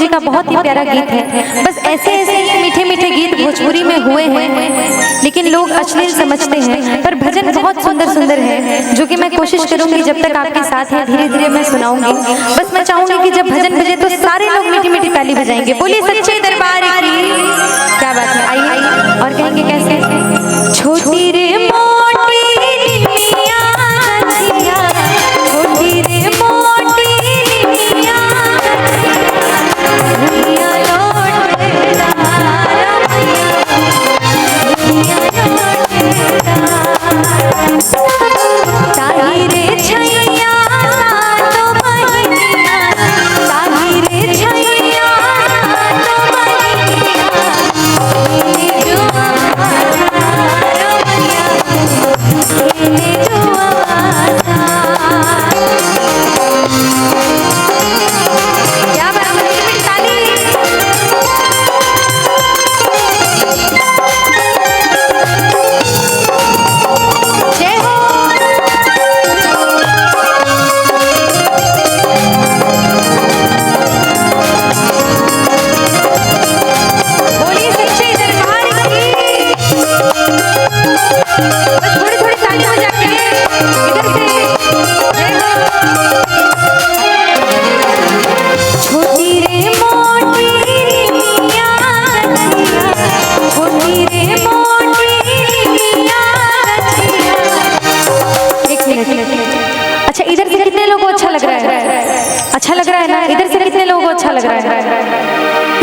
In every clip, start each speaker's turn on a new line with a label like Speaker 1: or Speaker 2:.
Speaker 1: का बहुत ही प्यारा गीत है। बस ऐसे ऐसे मीठे मीठे गीत भोजपुरी में हुए हैं, लेकिन लोग अश्लील समझते हैं, पर भजन बहुत सुंदर सुंदर है, जो कि मैं कोशिश करूंगी जब तक आपके साथ है धीरे धीरे मैं सुनाऊंगी। बस मैं चाहूंगी कि जब भजन बजे तो सारे लोग मीठी मीठी ताली बजाएंगे। बोलिए सच्चे दरबार की। क्या बात है, आइए। और कहेंगे कैसे? छोटी रे मोटी निमिया गछिया, छोटी रे मोटी निमिया दुनिया लौटे तारा मैया, दुनिया लौटे ताही रे छैया सातो बहिनिया, ताही रे छैया सातो बहिनिया जो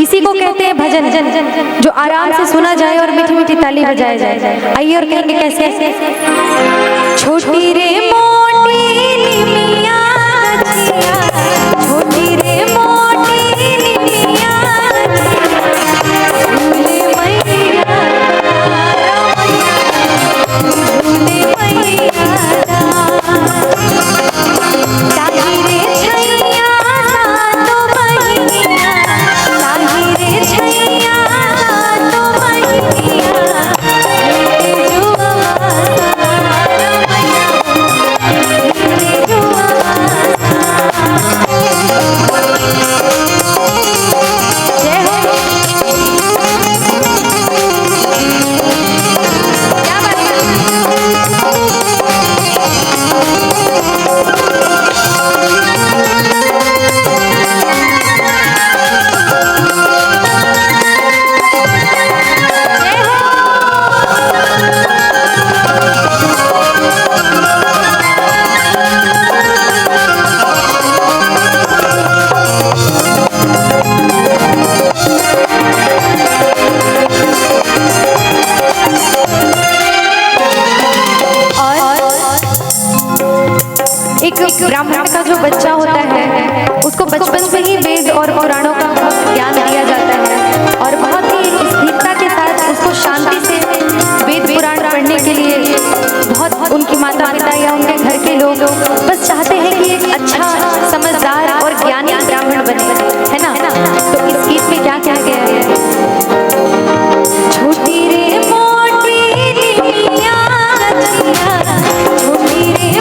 Speaker 1: इसी को कहते हैं भजन, जो आराम से सुना जाए और मीठी मीठी ताली बजाया जाए। आइए और कहेंगे कैसे? छोटी रे मोटी निमिया गछिया, छोटी रे मोटी निमिया झूले मैया झूले मैया ताही रे छैया सातो बहिनिया, ताही रे छैया सातो बहिनिया जो ब्राह्मण का जो बच्चा होता है उसको बचपन से ही वेद और पुराणों का ज्ञान दिया जाता है, और बहुत ही स्थिरता के साथ उसको शांति से वेद पुराण पढ़ने के लिए बहुत उनकी माता पिता या उनके घर के लोग बस चाहते हैं कि एक अच्छा समझदार और ज्ञानी ब्राह्मण बने, है ना? तो इस गीत में क्या कहा गया है? छोटी रे मोटी निमिया गछिया, छोटी रे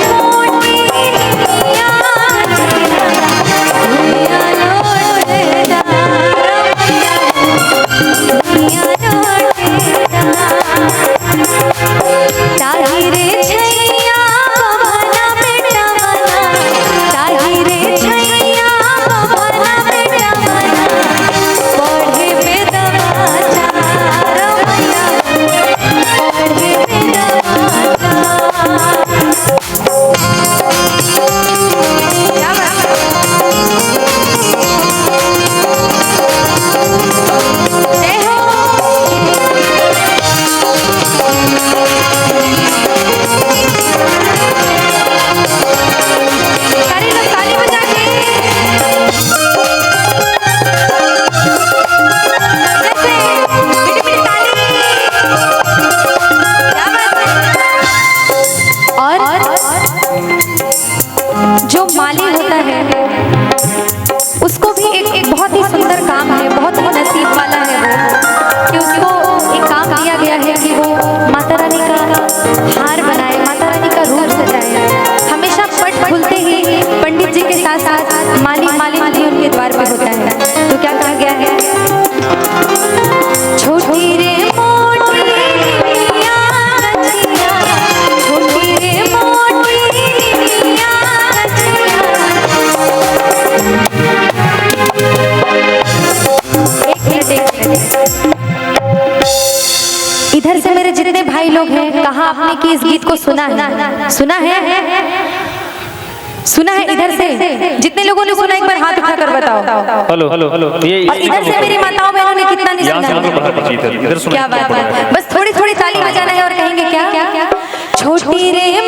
Speaker 1: भाई लोग हैं, कहाँ आपने कि इस गीत को सुना है? सुना है? सुना है? इधर से जितने लोगों ने सुना एक बार हाथ उठाकर बताओ।
Speaker 2: हेलो हेलो हेलो, ये
Speaker 1: और इधर से मेरी माताओं बहनों ने कितना नहीं सुना? क्या बात है, बस थोड़ी थोड़ी ताली बजाना है और कहेंगे क्या? छोटी रे